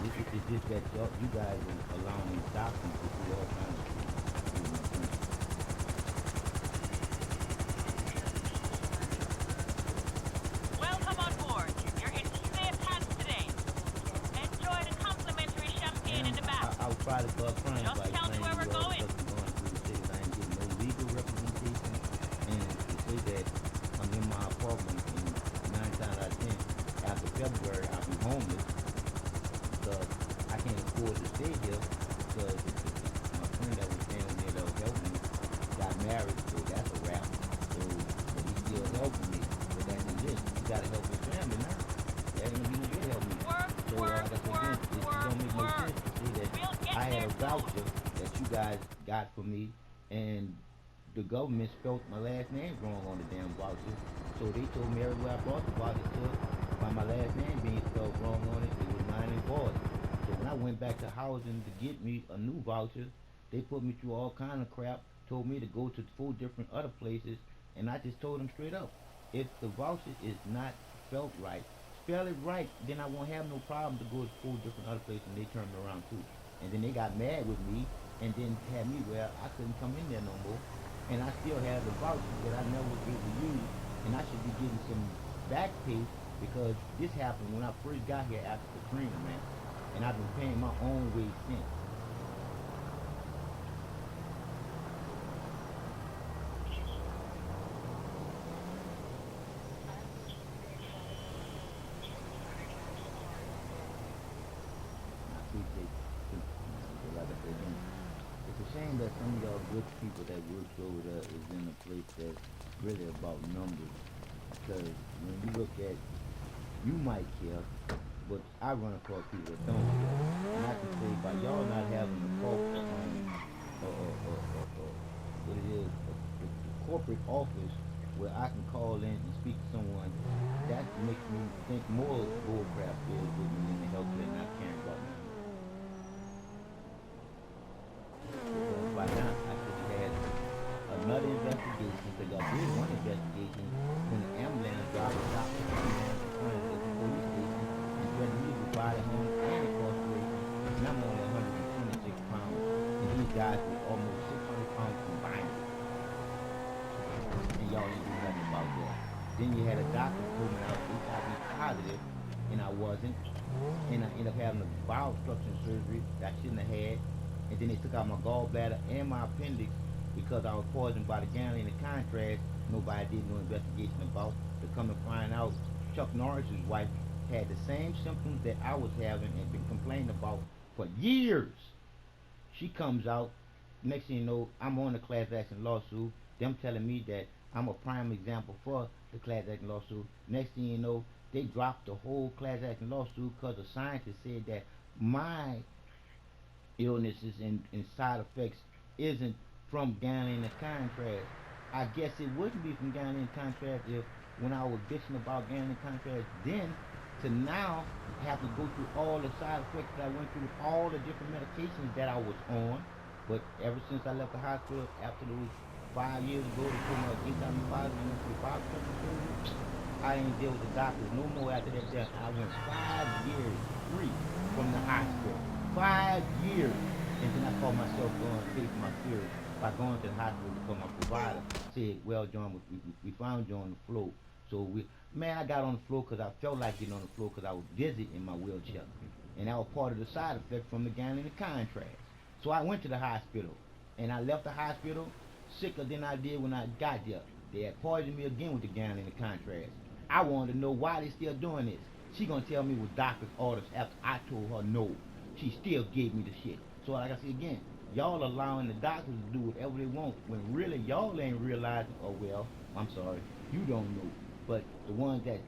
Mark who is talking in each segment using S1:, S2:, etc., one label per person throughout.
S1: It's just that you guys are allowing these doctors to do all kinds of things. Excuse my French.
S2: Welcome on board. You're in safe hands today. Enjoy the complimentary champagne in
S1: And
S2: the back.
S1: I'll try to start crying
S2: Just
S1: by
S2: tell me where
S1: explaining to
S2: we're
S1: you all the
S2: going.
S1: stuff I'm going through the city. I ain't getting no legal representation. And to say that I'm in my apartment and 9 times out of 10, after February, I'll be homeless because I can't afford to stay here because my friend that was staying with me that was helping me got married, so that's a wrap. So, but he's still helping me. But that's just it. You gotta help your family now. That ain't gonna be no good help me.
S2: Work,
S1: So,
S2: work,
S1: like I said again,
S2: work,
S1: it
S2: work,
S1: don't make no
S2: work.
S1: sense to say that
S2: We'll get
S1: I had
S2: there
S1: a
S2: soon.
S1: voucher that you guys got for me, and the government spelt my last name wrong on the damn voucher. So they told me everywhere I brought the voucher to, by my last name being spelled wrong on it, it was mine and void. So when I went back to housing to get me a new voucher, they put me through all kind of crap, told me to go to 4 different other places, and I just told them straight up, if the voucher is not spelled right, spell it right, then I won't have no problem to go to 4 different other places, and they turned me around too. And then they got mad with me, and then had me where I couldn't come in there no more, and I still have the voucher that I never was able to use, and I should be getting some back pay because this happened when I first got here after Katrina, man, and I've been paying my own way since. And I appreciate you, man. But like I said again, it's a shame that some of y'all good people that works over there is in a place that's really about numbers. Because when you look at, you might care, but I run across people that don't care. And I can say by y'all not having a what it is, a corporate office where I can call in and speak to someone, that makes me think more bullcrap is with me in the healthcare not caring about me. Because by now I should have had another investigation because y'all did one investigation when the ambulance driver stopped the ambulance in front of the police station and threatened me with violent him and incarceration, and I'm only 126 pounds, and these guys were almost 600 pounds combined, and y'all didn't do nothing about that. Then you had a doctor told me I was HIV positive, and I wasn't, and I ended up having a bowel obstruction surgery that I shouldn't have had. And then they took out my gallbladder and my appendix because I was poisoned by the gallon and contrast. Nobody did no investigation about. To come to find out, Chuck Norris's wife had the same symptoms that I was having and been complaining about for years. She comes out. Next thing you know, I'm on the class action lawsuit. Them telling me that I'm a prime example for the class action lawsuit. Next thing you know, they dropped the whole class action lawsuit because the scientists said that my illnesses and side effects isn't from gallon and contrast. I guess it wouldn't be from gallon and contrast if when I was bitching about gallon and contrast then to now have to go through all the side effects that I went through with all the different medications that I was on. But ever since I left the hospital after those 5 years ago, they told me I was HIV positive and went through the bowel obstruction surgery. I ain't deal with the doctors no more after that death. I went 5 years free from the hospital. 5 years. And then I called myself going to pay for my fears by going to the hospital because my provider said, well, John, we found you on the floor. So man, I got on the floor because I felt like getting on the floor because I was dizzy in my wheelchair. And that was part of the side effect from the gallon and contrast. So I went to the hospital and I left the hospital sicker than I did when I got there. They had poisoned me again with the gallon and the contrast. I wanted to know why they still doing this. She gonna tell me with doctor's orders after I told her no. She still gave me the shit. So like I said again, y'all allowing the doctors to do whatever they want when really y'all ain't realizing. Oh well, I'm sorry, you don't know, but the ones that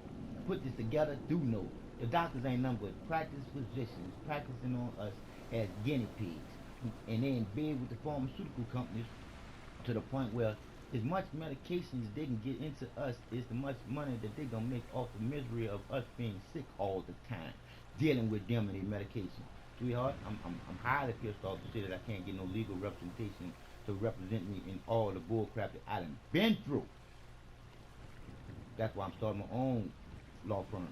S1: put this together do know. The doctors ain't nothing but practice physicians practicing on us as guinea pigs, and they in bed with the pharmaceutical companies to the point where as much medications they can get into us is the much money that they gonna make off the misery of us being sick all the time, dealing with them and their medication. Sweetheart, I'm highly pissed off to say that I can't get no legal representation to represent me in all the bull crap that I done been through. That's why I'm starting my own law firm,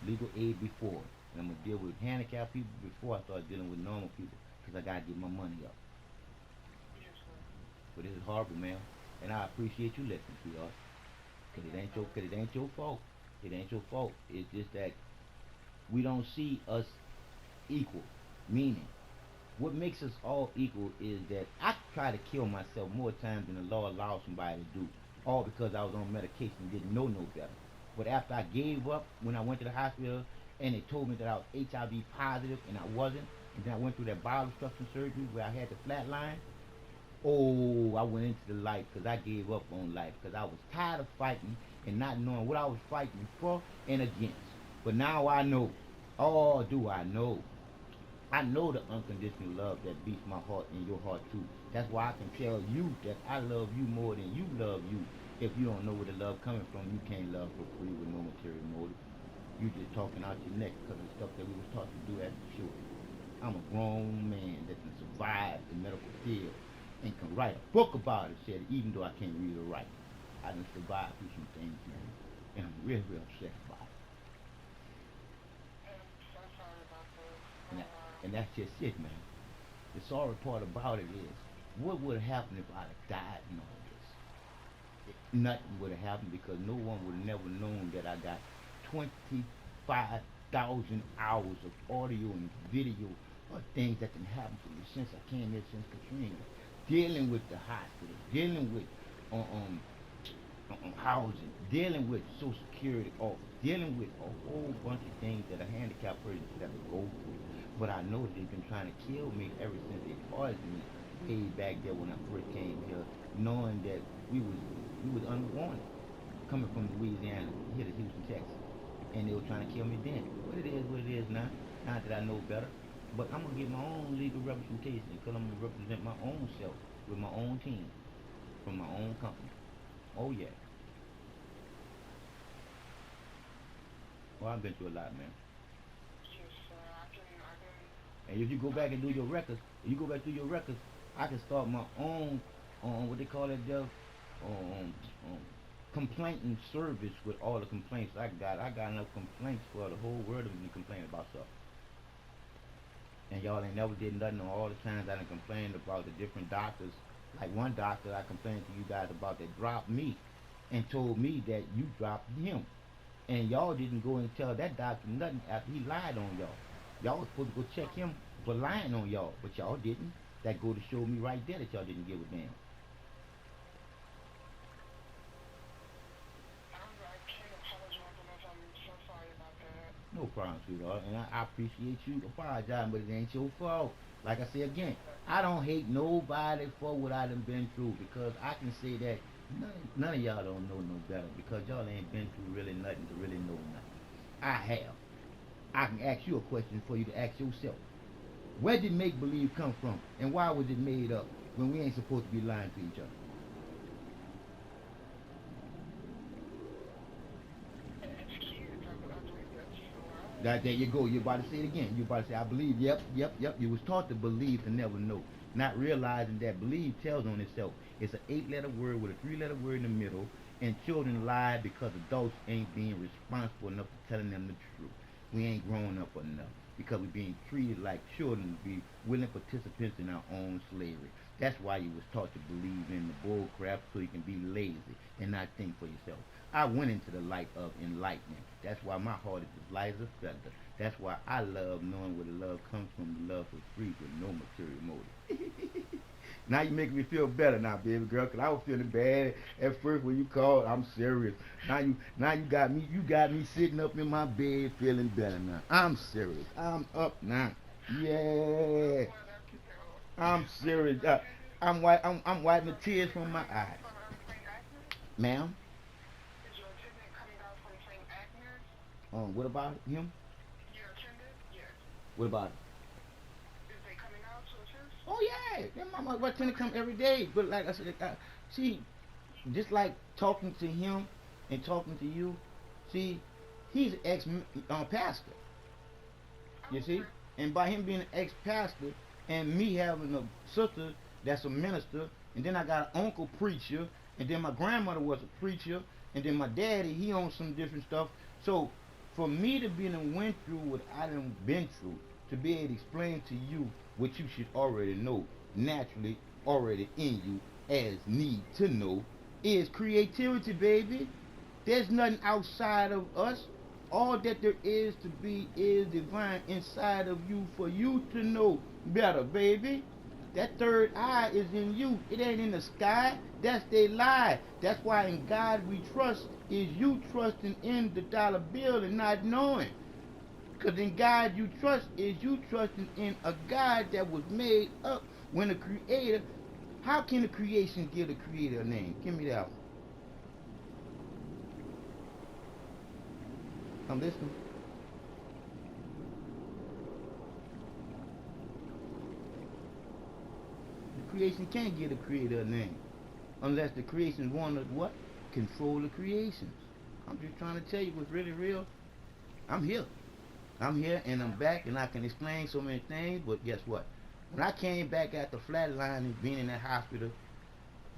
S1: Legal Aid Before. And I'm gonna deal with handicapped people before I start dealing with normal people, cause I gotta get my money up. But this is horrible, man. And I appreciate you listening, sweetheart. Cause it ain't your fault. It ain't your fault. It's just that we don't see us equal. Meaning, what makes us all equal is that I try to kill myself more times than the law allows somebody to do. All because I was on medication and didn't know no better. But after I gave up, when I went to the hospital and they told me that I was HIV positive and I wasn't, and then I went through that bowel obstruction surgery where I had the flatline. Oh, I went into the life because I gave up on life because I was tired of fighting and not knowing what I was fighting for and against. But now I know. Oh, do I know? I know the unconditional love that beats my heart and your heart too. That's why I can tell you that I love you more than you love you. If you don't know where the love coming from, you can't love for free with no material motive. You just talking out your neck because of stuff that we was taught to do as children. I'm a grown man that can survive the medical field and can write a book about it, said even though I can't read or write. I done survived through some things, man. And I'm real, real upset about it. And, that, and that's just it, man. The sorry part about it is, what would have happened if I'd have died in all this? Nothing would have happened because no one would have never known that I got 25,000 hours of audio and video of things that can happen to me since I came here since Katrina. Dealing with the hospital, dealing with um, um, housing, dealing with Social Security office, dealing with a whole bunch of things that a handicapped person should have to go through. But I know that they've been trying to kill me ever since they poisoned me way back there when I first came here, knowing that we was unwanted, coming from Louisiana here to Houston, Texas, and they were trying to kill me then. But it is what it is now. Now that I know better, but I'm gonna get my own legal representation because I'm gonna represent my own self with my own team from my own company. Oh yeah. Well, I've been through a lot, man. And if you go back and do your records, I can start my own, what they call it, Jeff, complainting service with all the complaints I got. I got enough complaints for the whole world to be complaining about stuff. And y'all ain't never did nothing on all the times I done complained about the different doctors. Like one doctor I complained to you guys about that dropped me and told me that you dropped him. And y'all didn't go and tell that doctor nothing after he lied on y'all. Y'all was supposed to go check him for lying on y'all, but y'all didn't. That go to show me right there that y'all didn't give a damn. No problem, sweetheart. And I appreciate you apologizing, but it ain't your fault. Like I say again, I don't hate nobody for what I done been through because I can say that none of y'all don't know no better because y'all ain't been through really nothing to really know nothing. I have. I can ask you a question for you to ask yourself. Where did make-believe come from? And why was it made up when we ain't supposed to be lying to each other? There you go. You're about to say it again. You're about to say, I believe. Yep, yep, yep. You was taught to believe to never know. Not realizing that believe tells on itself. It's an 8-letter word with a 3-letter word in the middle. And children lie because adults ain't being responsible enough for telling them the truth. We ain't grown up enough because we're being treated like children to be willing participants in our own slavery. That's why you was taught to believe in the bull crap so you can be lazy and not think for yourself. I went into the light of enlightenment. That's why my heart is as light as a feather. That's why I love knowing where the love comes from, the love for free with no material motive. Now you making me feel better now, baby girl, because I was feeling bad at first when you called. I'm serious. Now you got me sitting up in my bed feeling better now. I'm serious. I'm up now. Yeah. I'm serious. I'm wiping the tears from my eyes. Ma'am? What about him? What about it? Oh yeah, that mama what tend to come every day. But like I said, see, just like talking to him and talking to you, see, he's an ex pastor. You see, and by him being an ex pastor and me having a sister that's a minister, and then I got an uncle preacher, and then my grandmother was a preacher, and then my daddy he owns some different stuff. So For me to be done went through what I done been through, to be able to explain to you what you should already know, naturally already in you as need to know, is creativity, baby. There's nothing outside of us. All that there is to be is divine inside of you for you to know better, baby. That third eye is in you. It ain't in the sky. That's they lie. That's why in God we trust is you trusting in the dollar bill and not knowing. Because in God you trust is you trusting in a God that was made up when the creator. How can the creation give the creator a name? Give me that one. I'm listening. The creation can't give the creator a name. Unless the creation wanted what? Control the creations. I'm just trying to tell you what's really real. I'm here. I'm here and I'm back and I can explain so many things, but guess what? When I came back after flatlining, being in that hospital,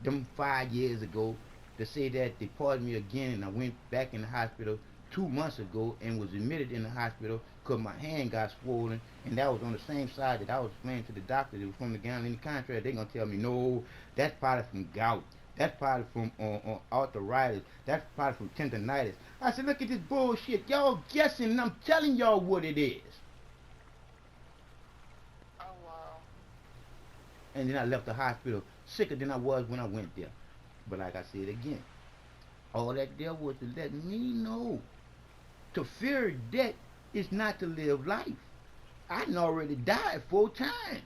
S1: them 5 years ago, to say that they pardoned me again and I went back in the hospital 2 months ago and was admitted in the hospital because my hand got swollen and that was on the same side that I was explaining to the doctor that was from the Gallon contract. They're going to tell me, no, that's probably from gout. That's probably from arthritis. That's probably from tendonitis. I said, look at this bullshit. Y'all guessing and I'm telling y'all what it is.
S3: Oh, wow.
S1: And then I left the hospital sicker than I was when I went there. But like I said again, all that there was to let me know. To fear death is not to live life. I done already died 4 times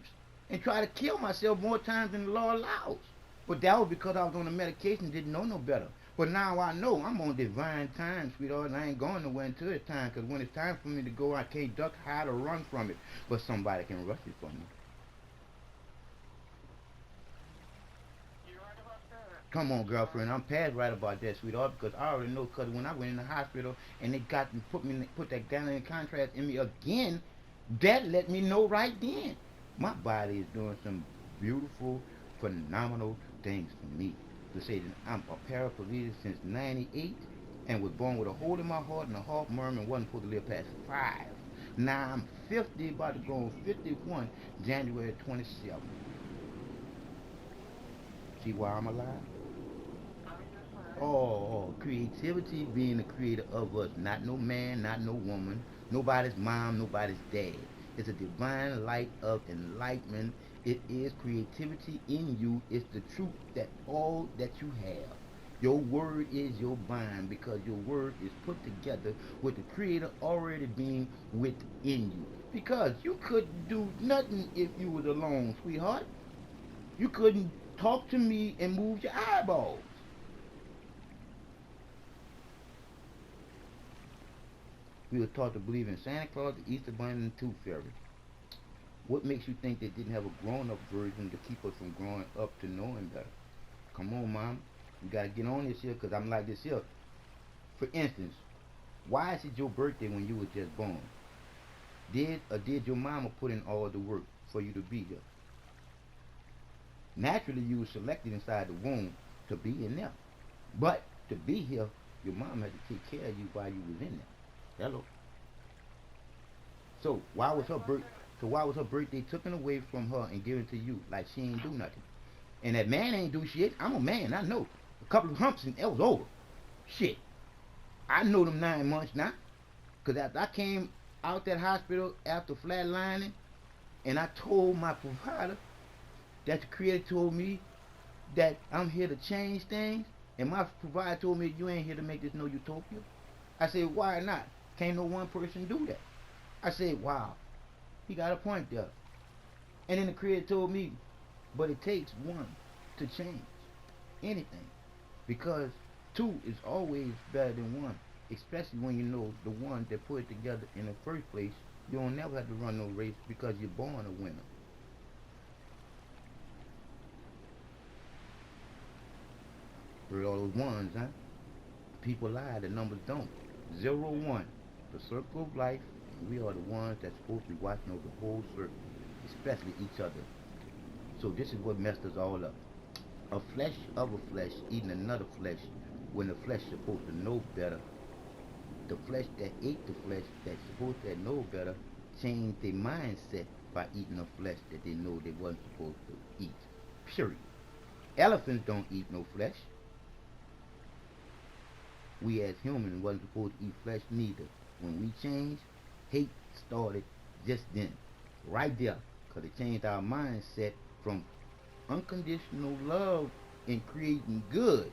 S1: and tried to kill myself more times than the law allows. But that was because I was on the medication, didn't know no better. But now I know I'm on divine time, sweetheart, and I ain't going nowhere until it's time. Because when it's time for me to go, I can't duck, hide, or run from it. But somebody can rush it for me.
S3: You're right about that.
S1: Come on, girlfriend. I'm past right about that, sweetheart, because I already know. Because when I went in the hospital and they got and put that gallon contrast in me again, that let me know right then. My body is doing some beautiful, phenomenal things for me. To say that I'm a paraplegic since '98 and was born with a hole in my heart and a heart murmur and wasn't supposed to live past 5. Now I'm 50, about to go on 51, January 27th. See why I'm alive? Oh, creativity being the creator of us, not no man, not no woman, nobody's mom, nobody's dad. It's a divine light of enlightenment. It is creativity in you. It's the truth that all that you have. Your word is your bind because your word is put together with the creator already being within you. Because you couldn't do nothing if you was alone, sweetheart. You couldn't talk to me and move your eyeballs. We were taught to believe in Santa Claus, the Easter Bunny, and the Tooth Fairy. What makes you think they didn't have a grown-up version to keep us from growing up to knowing better? Come on, Mom. You gotta get on this here, because I'm like this here. For instance, why is it your birthday when you were just born? Did your mama put in all the work for you to be here? Naturally, you were selected inside the womb to be in there. But to be here, your mom had to take care of you while you was in there. Hello. So why was her birthday taken away from her and given to you like she ain't do nothing? And that man ain't do shit. I'm a man, I know. A couple of humps and it was over. Shit. I know them 9 months now. Cause after I came out that hospital after flatlining and I told my provider that the creator told me that I'm here to change things, and my provider told me you ain't here to make this no utopia. I said, why not? Can't no one person do that. I said, wow, he got a point there. And then the creator told me, but it takes one to change anything. Because 2 is always better than 1. Especially when you know the one that put it together in the first place. You don't never have to run no race because you're born a winner. Heard all those ones, huh? People lie, the numbers don't. 0, 1. The circle of life, and we are the ones that's supposed to be watching over the whole circle, especially each other. So this is what messed us all up. A flesh of a flesh eating another flesh when the flesh is supposed to know better the flesh that ate the flesh that's supposed to know better changed their mindset by eating the flesh that they know they wasn't supposed to eat. Period. Elephants don't eat no flesh. We as humans wasn't supposed to eat flesh neither. When we changed, hate started just then, right there, because it changed our mindset from unconditional love and creating good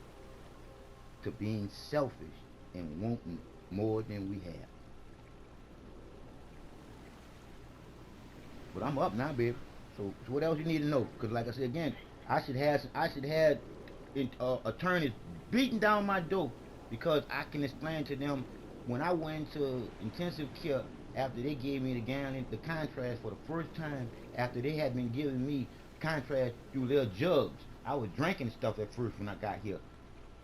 S1: to being selfish and wanting more than we have. But I'm up now, baby. So what else you need to know? Because like I said again, I should have attorneys beating down my door because I can explain to them when I went into intensive care after they gave me the contrast for the first time after they had been giving me contrast through their jugs. I was drinking stuff at first when I got here.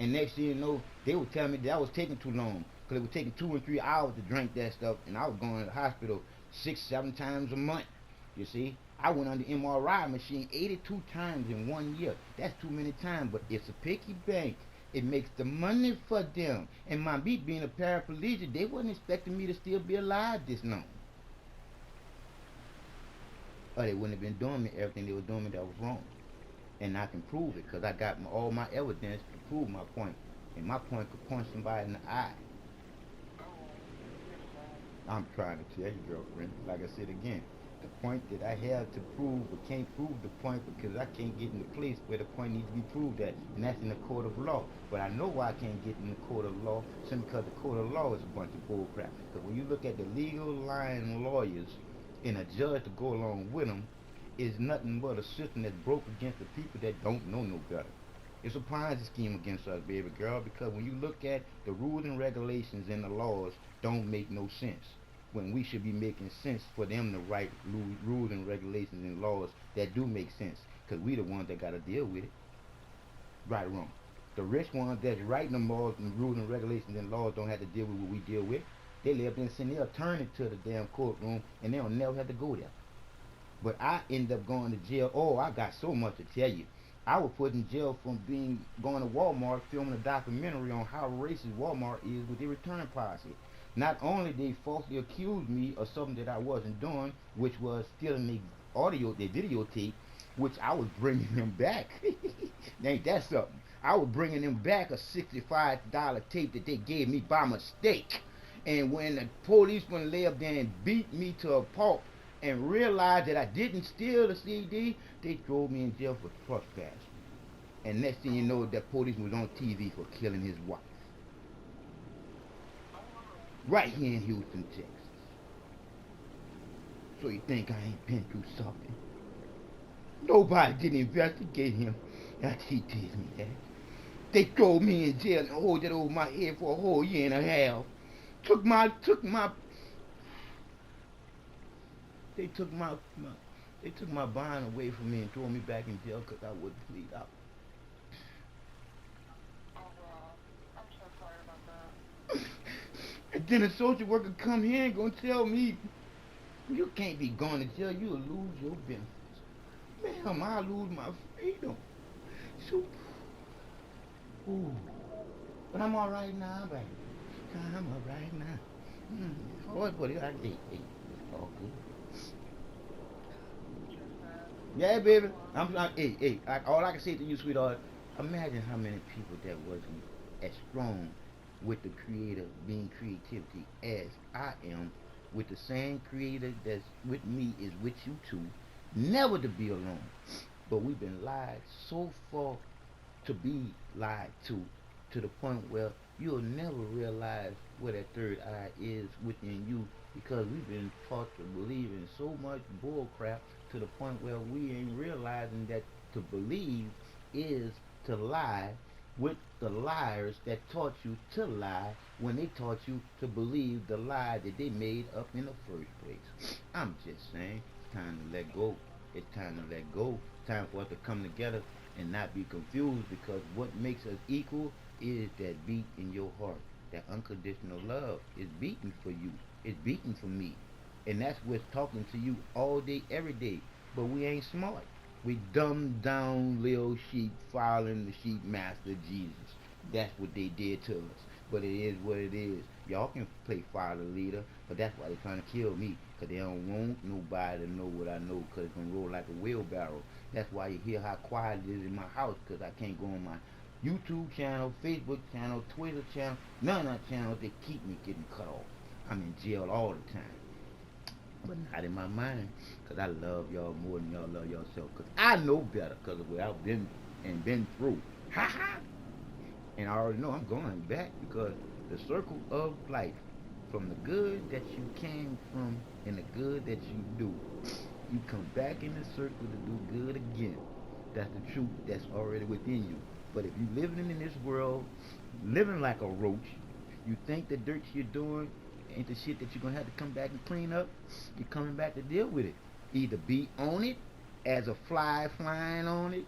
S1: And next thing you know, they would tell me that I was taking too long because it was taking 2 and 3 hours to drink that stuff, and I was going to the hospital 6, 7 times a month. You see, I went on the MRI machine 82 times in 1 year. That's too many times, but it's a picky bank. It makes the money for them. And my being a paraplegic, they wasn't expecting me to still be alive this long. Or they wouldn't have been doing me everything they were doing me that was wrong. And I can prove it because I got all my evidence to prove my point. And my point could punch somebody in the eye. I'm trying to tell you, girlfriend, like I said again, the point that I have to prove but can't prove the point because I can't get in the place where the point needs to be proved at, and that's in the court of law. But I know why I can't get in the court of law, simply because the court of law is a bunch of bull crap. Because when you look at the legal line lawyers and a judge to go along with them, is nothing but a system that's broke against the people that don't know no better. It's a Ponzi scheme against us, baby girl, because when you look at the rules and regulations and the laws don't make no sense. When we should be making sense for them to write rules and regulations and laws that do make sense, because we the ones that got to deal with it. Right or wrong. The rich ones that's writing them laws and rules and regulations and laws don't have to deal with what we deal with. They live and send their attorney to the damn courtroom and they don't never have to go there. But I end up going to jail. Oh, I got so much to tell you. I was put in jail from going to Walmart, filming a documentary on how racist Walmart is with their return policy. Not only they falsely accused me of something that I wasn't doing, which was stealing the videotape, which I was bringing them back. Ain't that something? I was bringing them back a $65 tape that they gave me by mistake. And when the policeman lay up there and beat me to a pulp and realized that I didn't steal the CD, they threw me in jail for trespassing. And next thing you know, that policeman was on TV for killing his wife. Right here in Houston, Texas. So you think I ain't been through something? Nobody didn't investigate him after he did me that. They threw me in jail and hold it over my head for a whole year and a half. They took my bond away from me and threw me back in jail because I wouldn't plead out.
S3: Oh, wow. I'm so sorry about that.
S1: And then a social worker come here and gonna tell me, you can't be going to jail, you'll lose your benefits. Ma'am, I'll lose my freedom. So, ooh. But I'm all right now, baby. I'm all right now. Boy, buddy, hey, all good. Yeah, baby. All I can say to you, sweetheart, imagine how many people that wasn't as strong with the creator being creativity as I am, with the same creator that's with me is with you too, never to be alone. But we've been lied so far to be lied to the point where you'll never realize where that third eye is within you, because we've been taught to believe in so much bull crap to the point where we ain't realizing that to believe is to lie, with the liars that taught you to lie when they taught you to believe the lie that they made up in the first place. I'm just saying, it's time to let go. It's time to let go. It's time for us to come together and not be confused, because what makes us equal is that beat in your heart. That unconditional love is beating for you. It's beating for me. And that's what's talking to you all day, every day. But we ain't smart. We dumbed down little sheep following the sheep master Jesus. That's what they did to us. But it is what it is. Y'all can play follow the leader, but that's why they're trying to kill me. Because they don't want nobody to know what I know, because it's going to roll like a wheelbarrow. That's why you hear how quiet it is in my house, because I can't go on my YouTube channel, Facebook channel, Twitter channel, none of that channels. They keep me getting cut off. I'm in jail all the time. But not in my mind, because I love y'all more than y'all love yourself. Because I know better, because of what I've been and been through. Ha ha! And I already know I'm going back, because the circle of life, from the good that you came from and the good that you do, you come back in the circle to do good again. That's the truth that's already within you. But if you living in this world, living like a roach, you think the dirt you're doing ain't the shit that you're gonna have to come back and clean up, you're coming back to deal with it. Either be on it as a fly flying on it,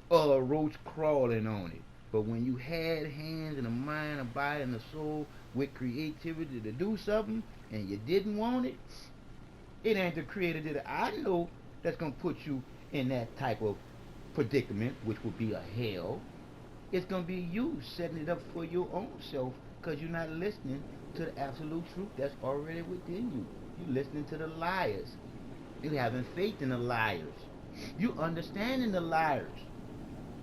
S1: or a roach crawling on it. But when you had hands and a mind, a body, and a soul with creativity to do something, and you didn't want it, it ain't the creator that I know that's gonna put you in that type of predicament, which would be a hell. It's gonna be you setting it up for your own self, because you're not listening to the absolute truth that's already within you. You're listening to the liars. You having faith in the liars. You understanding the liars.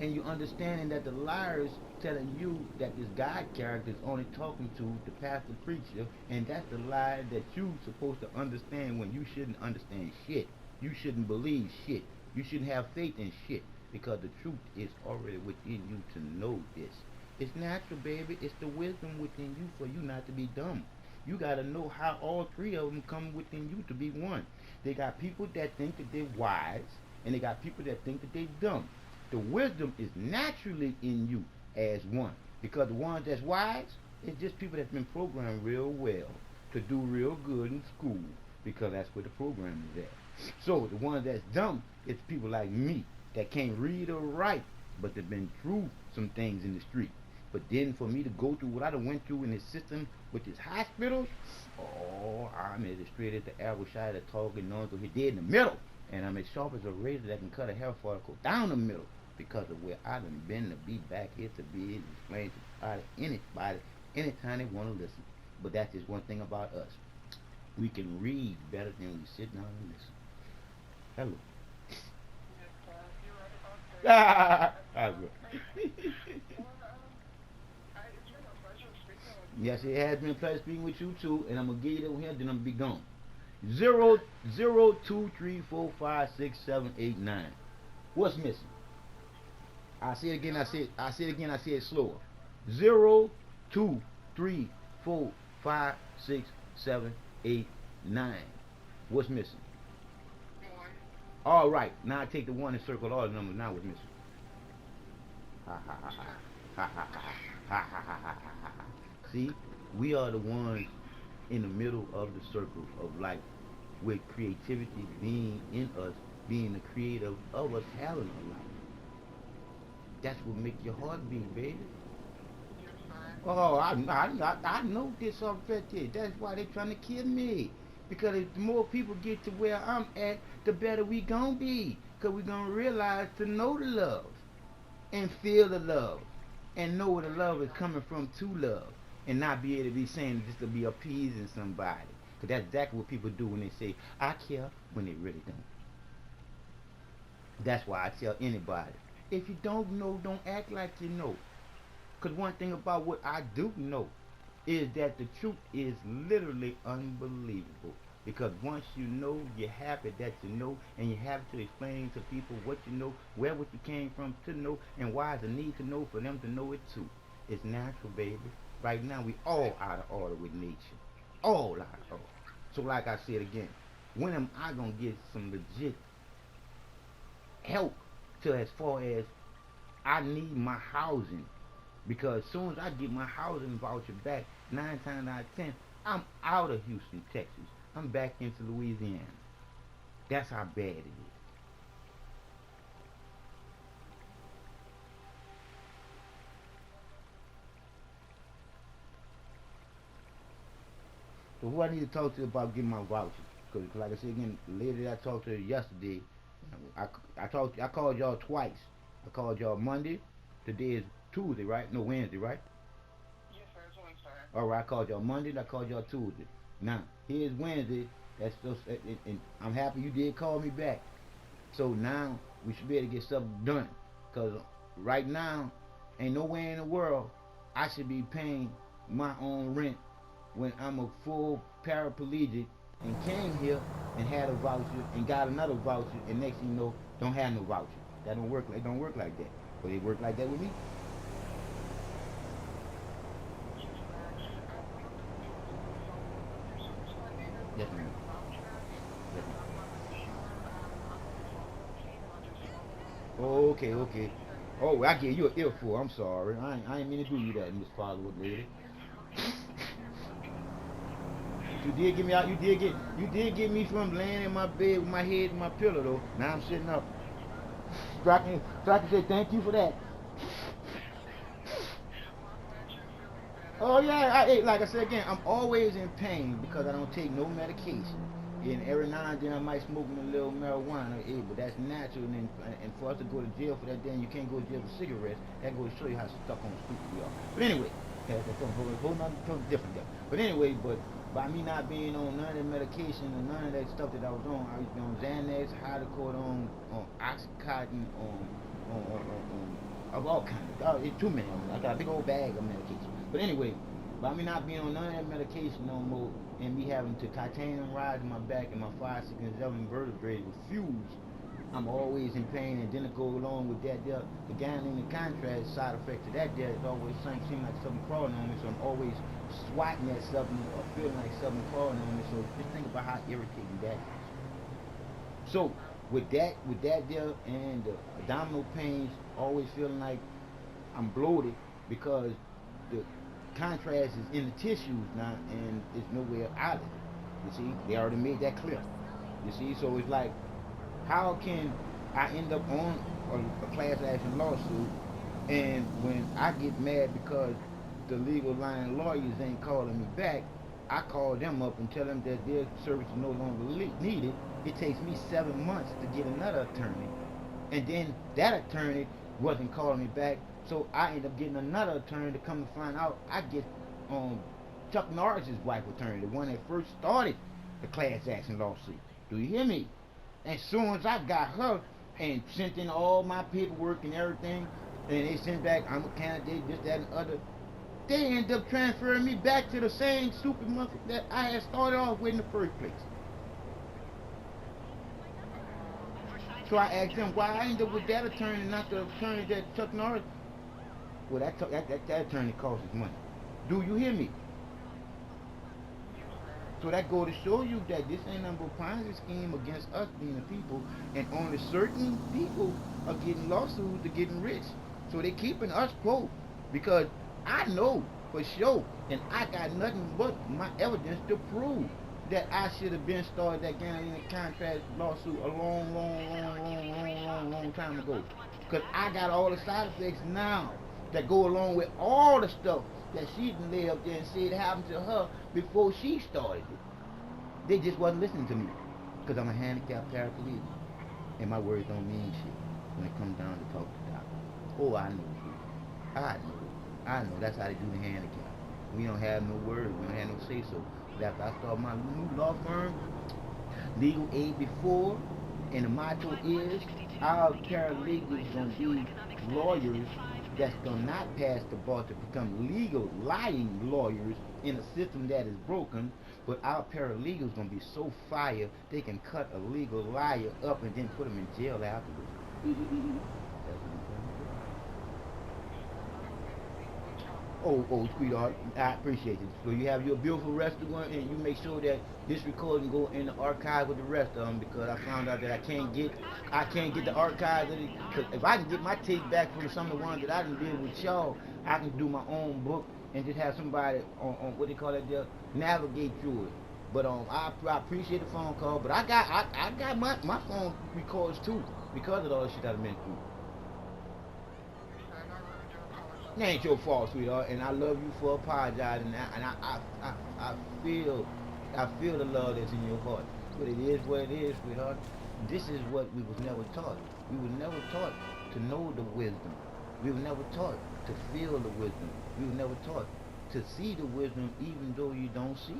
S1: And you understanding that the liars telling you that this God character is only talking to the pastor preacher, and that's the lie that you supposed to understand, when you shouldn't understand shit. You shouldn't believe shit. You shouldn't have faith in shit, because the truth is already within you to know this. It's natural, baby. It's the wisdom within you for you not to be dumb. You gotta know how all three of them come within you to be one. They got people that think that they're wise, and they got people that think that they're dumb. The wisdom is naturally in you as one, because the ones that's wise is just people that's been programmed real well to do real good in school, because that's where the program is at. So the ones that's dumb is people like me that can't read or write, but they've been through some things in the street. But then for me to go through what I done went through in this system with this hospital, oh, I'm as straight as the arrow shot at a target, knowing so he dead in the middle. And I'm as sharp as a razor that can cut a hair follicle down the middle, because of where I done been to be back here to be able to explain to anybody anytime they want to listen. But that's just one thing about us. We can read better than we sit down and listen. Hello.
S3: Yes, you're right about
S1: Ah,
S3: that.
S1: that's good.
S3: Well, it's been a pleasure speaking with you.
S1: Yes, it has been a pleasure speaking with you too, and I'm gonna get it over here, then I'm gonna be gone. 0 2 3 4 5 6 7 8 9. What's missing? I say it again. I say it again. I say it slower. 0 2 3 4 5 6 7 8 9. What's missing?
S3: One.
S1: All right. Now I take the one and circle all the numbers. Now what's missing? Ha ha ha ha ha ha ha ha ha ha ha ha. See, we are the ones in the middle of the circle of life, with creativity being in us, being the creator of us having a life. That's what make your heart beat, baby.
S3: Yes, sir.
S1: Oh, I know this already. That's why they trying to kill me. Because if the more people get to where I'm at, the better we gonna be. Because we gonna realize to know the love and feel the love and know where the love is coming from, to love, and not be able to be saying just to be appeasing somebody. Because that's exactly what people do when they say, I care, when they really don't. That's why I tell anybody, if you don't know, don't act like you know. Because one thing about what I do know is that the truth is literally unbelievable. Because once you know, you're happy that you know, and you have to explain to people what you know, where what you came from to know, and why it's a need to know for them to know it too. It's natural, baby. Right now, we all out of order with nature. All out of order. So like I said again, when am I going to get some legit help to as far as I need my housing? Because as soon as I get my housing voucher back, 9 times out of 10, I'm out of Houston, Texas. I'm back into Louisiana. That's how bad it is. So who I need to talk to about getting my voucher? Because like I said again, the lady that I talked to yesterday, I called y'all twice. I called y'all Monday. Today is Tuesday, right? No, Wednesday, right?
S3: Yes, sir. It's Wednesday.
S1: All right, I called y'all Monday. I called y'all Tuesday. Now here's Wednesday. That's just, and I'm happy you did call me back. So now we should be able to get stuff done. Cause right now, ain't nowhere in the world I should be paying my own rent when I'm a full paraplegic and came here and had a voucher and got another voucher and next thing you know don't have no voucher. That don't work. It don't work like that. But it work like that with me. Yes, ma'am. Yes, ma'am. Okay, okay. Oh, I gave you an earful. I'm sorry. I ain't mean to do you that, Miss Followood lady. You did get me out. You did get me from laying in my bed with my head in my pillow though. Now I'm sitting up. So I can say thank you for that. Oh yeah, like I said again, I'm always in pain because I don't take no medication. And every now and then I might smoke a little marijuana, but that's natural. And for us to go to jail for that, then you can't go to jail for cigarettes. That goes to show you how stuck on stupid we are. But anyway, that's something different there. But anyway, but by me not being on none of the medication and none of that stuff that I was on Xanax, hydrocodone, on Oxycontin, of all kinds. It's too many of them. I got a big old bag of medication. But anyway, by me not being on none of that medication no more, and me having to titanium rise in my back and my 5, 6, and 7 vertebrae were fused, I'm always in pain. And then to go along with that, the gambling and contrast side effect to that, there is always seem like something crawling on me. So I'm always swatting at something or feeling like something crawling on me. So just think about how irritating that is. So with that there and the abdominal pains, always feeling like I'm bloated because the contrast is in the tissues now and it's nowhere out of it. You see, they already made that clear. You see, so it's like, how can I end up on a class action lawsuit, and when I get mad because the legal line lawyers ain't calling me back, I call them up and tell them that their service is no longer needed. It takes me 7 months to get another attorney, and then that attorney wasn't calling me back, so I end up getting another attorney to come to find out I get Chuck Norris's wife attorney, the one that first started the class action lawsuit. Do you hear me? As soon as I got her and sent in all my paperwork and everything, and they sent back, I'm a candidate, this, that, and the other, they end up transferring me back to the same stupid mother that I had started off with in the first place. So I asked them why I ended up with that attorney, not the attorney that Chuck Norris. Well, that attorney costs us money. Do you hear me? So that go to show you that this ain't number of Ponzi scheme against us being the people, and only certain people are getting lawsuits, they're getting rich. So they keeping us quote, because I know for sure, and I got nothing but my evidence to prove that I should have been started that gambling contract lawsuit a long time ago. Because I got all the side effects now that go along with all the stuff that she done lay up there and said happened to her before she started it. They just wasn't listening to me because I'm a handicapped paraplegic and my words don't mean shit when it comes down to talk to the doctor. Oh, I know. That's how they do the handicap. We don't have no words. We don't have no say so. But after I start my new law firm, Legal Aid Before, and the motto is our paralegals gonna be lawyers that's gonna not pass the bar to become legal lying lawyers in a system that is broken, but our paralegals gonna be so fire they can cut a legal liar up and then put him in jail afterwards. That's what I'm saying. Oh, sweetheart, I appreciate it. So you have your beautiful rest of one, and you make sure that this recording go in the archive with the rest of them, because I found out that I can't get the archives of it. Cause if I can get my take back from some of the ones that I done did with y'all, I can do my own book and just have somebody on what they call it there, navigate through it. But I appreciate the phone call, but I got my phone records too because of all the shit I've been through. It ain't your fault, sweetheart, and I love you for apologizing. And I feel the love that's in your heart. But it is what it is, sweetheart. This is what we was never taught. We were never taught to know the wisdom. We were never taught to feel the wisdom. We were never taught to see the wisdom even though you don't see.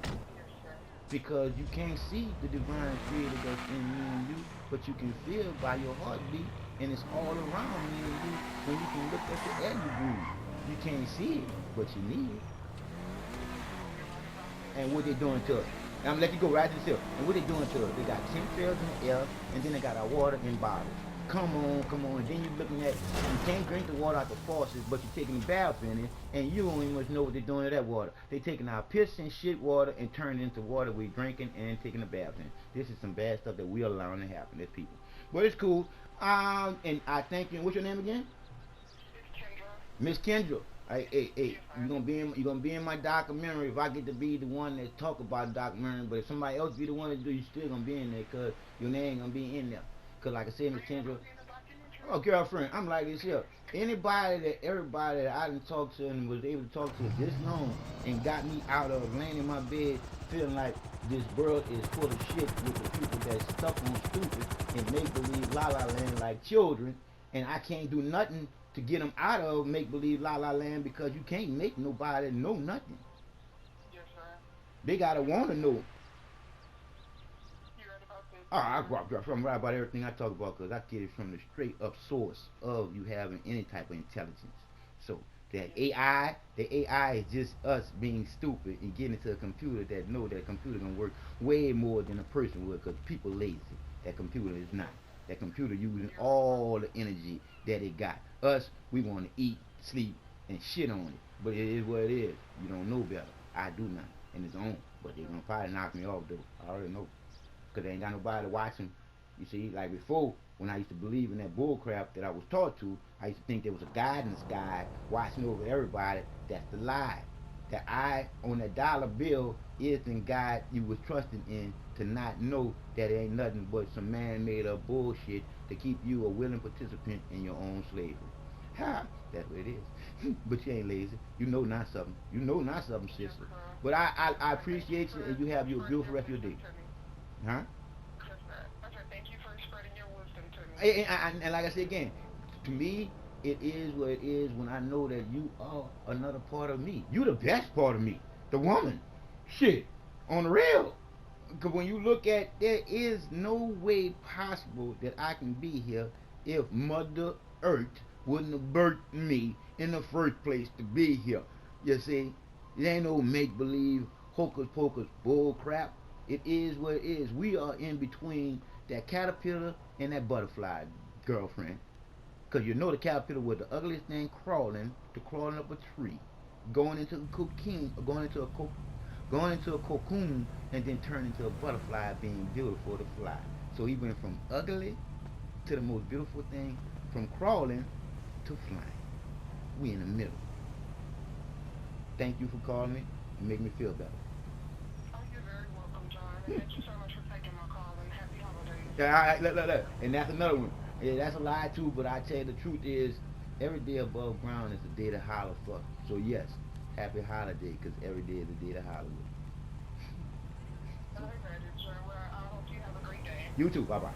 S3: Yes, sir.
S1: Because you can't see the divine creator that's in me and you, but you can feel by your heartbeat, and it's all around me and you when you can look at the air you breathe. You can't see it, but you need it. And what they doing to us. I'm gonna let you go right to this hill. And what they doing to us, they got chemtrails in the air, and then they got our water in bottles. Come on, come on. And then you're looking at, you can't drink the water out the faucet, but you're taking a bath in it, and you don't even much know what they're doing to that water. They taking our piss and shit water and turning it into water we're drinking and taking a bath in. This is some bad stuff that we're allowing to happen as people. But it's cool. And I thank you. What's your name again?
S3: It's Kendra.
S1: Miss Kendra. Hey, you're gonna be in my documentary if I get to be the one that talk about the documentary. But if somebody else be the one to do, you still gonna be in there, cause your name ain't gonna be in there. Cause like I said, Miss Kendra, oh girlfriend, I'm like this here. Everybody that I done talked to and was able to talk to this long and got me out of laying in my bed feeling like this world is full of shit with the people that's stuck on stupid and make believe la la land like children, and I can't do nothing to get them out of make believe la la land because you can't make nobody know nothing.
S3: Yes, sir.
S1: They gotta wanna know.
S3: You read about this?
S1: I'm right about everything I talk about because I get it from the straight up source of you having any type of intelligence. So that AI, the AI is just us being stupid and getting into a computer that know that a computer can work way more than a person would because people lazy. That computer is not. That computer using all the energy that it got. Us, we want to eat, sleep, and shit on it. But it is what it is. You don't know better. I do not. And it's on. But they're going to probably knock me off, though. I already know. Because they ain't got nobody watching. You see, like before, when I used to believe in that bullcrap that I was taught to, I used to think there was a God in the sky watching over everybody. That's the lie. The eye on that dollar bill is the God you was trusting in to not know that it ain't nothing but some man-made up bullshit to keep you a willing participant in your own slavery. Ha! That's what it is. But you ain't lazy. You know not something. You know not something, sister. But I appreciate you, and you have you a beautiful rest of your day. Huh?
S3: I said thank you for spreading your wisdom to me.
S1: And like I said again, to me, it is what it is when I know that you are another part of me. You the best part of me. The woman. Shit. On the real. Because when you look at, there is no way possible that I can be here if Mother Earth wouldn't have birthed me in the first place to be here. You see? It ain't no make-believe, hocus-pocus bull crap. It is what it is. We are in between that caterpillar and that butterfly, girlfriend. Because you know the caterpillar was the ugliest thing crawling up a tree, going into a cocoon, going into a cocoon, and then turn into a butterfly, being beautiful to fly. So he went from ugly to the most beautiful thing, from crawling to flying. We in the middle. Thank you for calling me and make me feel better.
S3: Oh, you're very welcome, John. And thank you so much for taking my call and happy holidays.
S1: Yeah, look. And that's another one. Yeah, that's a lie too, but I tell you the truth is, every day above ground is a day to holler for. So yes, happy holiday, because every day is a day to holler with.
S3: All right, sir. Well, I hope you have a great day.
S1: You too, bye-bye.